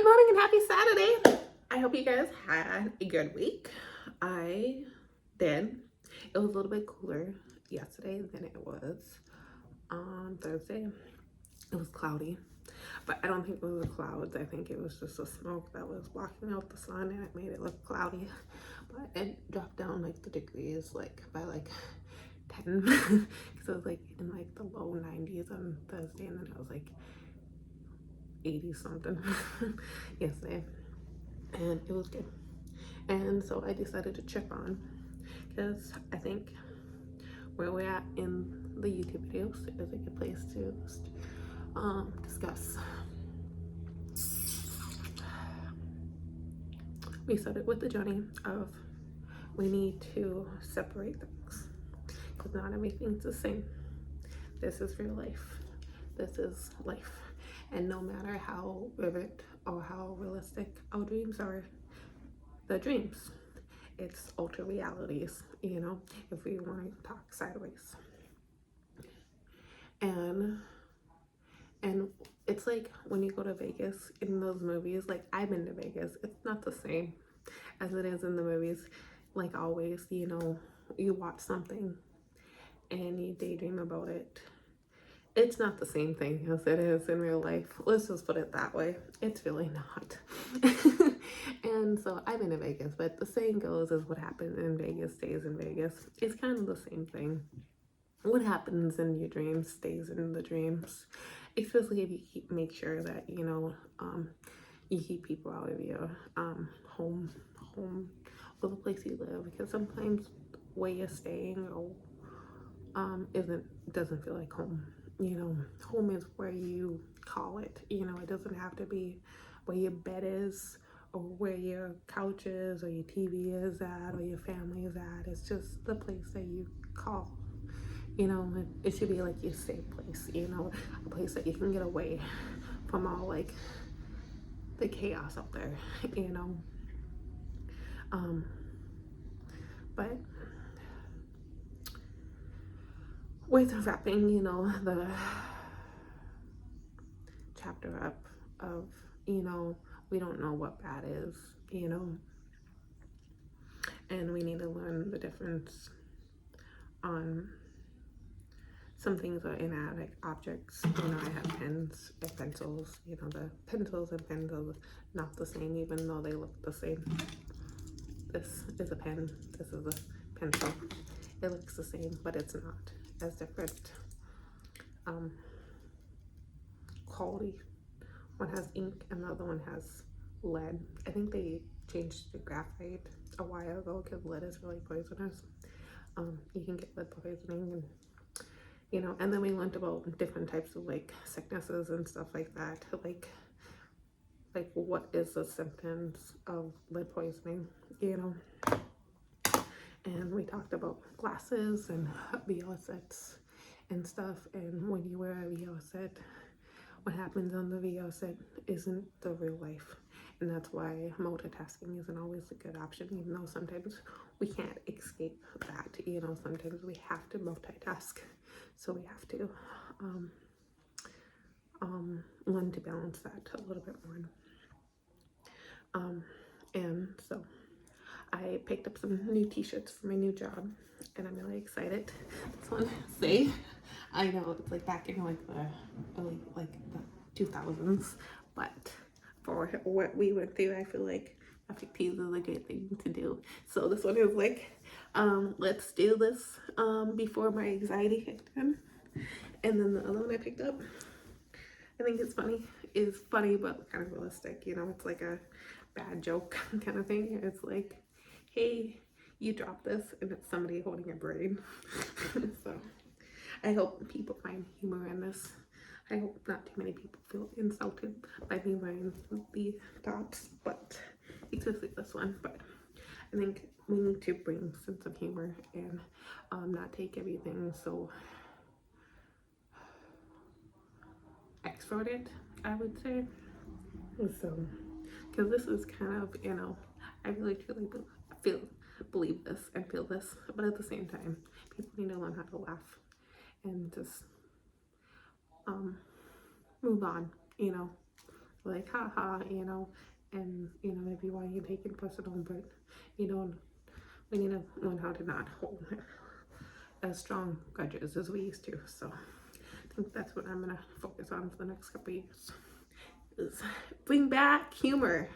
morning and happy Saturday. I hope you guys had a good week. I did. It was a little bit cooler yesterday than it was on Thursday. It was cloudy, but I don't think it was the clouds. I think it was just the smoke that was blocking out the sun and it made it look cloudy. But it dropped down like the degrees by 10 because it was like in like the low 90s on Thursday, and then it was like 80 something yesterday, and it was good. And so I decided to check on, because I think where we're at in the YouTube videos is a good place to discuss. We started with the journey of we need to separate things, because not everything's the same. This is real life. This is life. And no matter how vivid or how realistic our dreams are, the dreams, it's ultra realities, if we want to talk sideways. And it's like when you go to Vegas in those movies, like I've been to Vegas, it's not the same as it is in the movies. Like always, you watch something and you daydream about it. It's not the same thing as it is in real life. Let's just put it that way. It's really not. And so I've been to Vegas, but the saying goes is what happens in Vegas stays in Vegas. It's kind of the same thing. What happens in your dreams stays in the dreams, especially if you make sure that you keep people out of your home or the place you live, because sometimes where you're staying or doesn't feel like home. Home is where you call it. It doesn't have to be where your bed is or where your couch is or your TV is at or your family is at. It's just the place that you call. It should be like your safe place, a place that you can get away from all like the chaos out there, but with wrapping, the chapter up of, we don't know what bad is, and we need to learn the difference on some things are inanimate objects. I have pens and pencils. The pencils and pens are not the same, even though they look the same. This is a pen. This is a pencil. It looks the same, but it's not. As different quality. One has ink and the other one has lead. I think they changed the graphite a while ago because lead is really poisonous. You can get lead poisoning, and then we learned about different types of like sicknesses and stuff like that. Like what is the symptoms of lead poisoning, and we talked about glasses and VR sets and stuff. And when you wear a VR set, what happens on the VR set isn't the real life. And that's why multitasking isn't always a good option, even though sometimes we can't escape that. Sometimes we have to multitask. So we have to learn to balance that a little bit more. And so I picked up some new t-shirts for my new job, and I'm really excited. This one say, I know it's like back in like the early the 2000s, but for what we went through, I feel like graphic tees is a good thing to do. So this one is like, let's do this before my anxiety kicked in. And then the other one I picked up, I think it's funny but kind of realistic. It's like a bad joke kind of thing. It's like, hey, you drop this, and it's somebody holding a brain. So I hope people find humor in this. I hope not too many people feel insulted by me wearing the tops, but especially this one. But I think we need to bring sense of humor and not take everything so extroverted, I would say. So, because this is kind of, I really truly believe this and feel this, but at the same time, people need to learn how to laugh and just move on, like haha, you know, and you know, maybe why you take it personal, but you know, we need to learn how to not hold as strong grudges as we used to. So I think that's what I'm gonna focus on for the next couple of years, is bring back humor.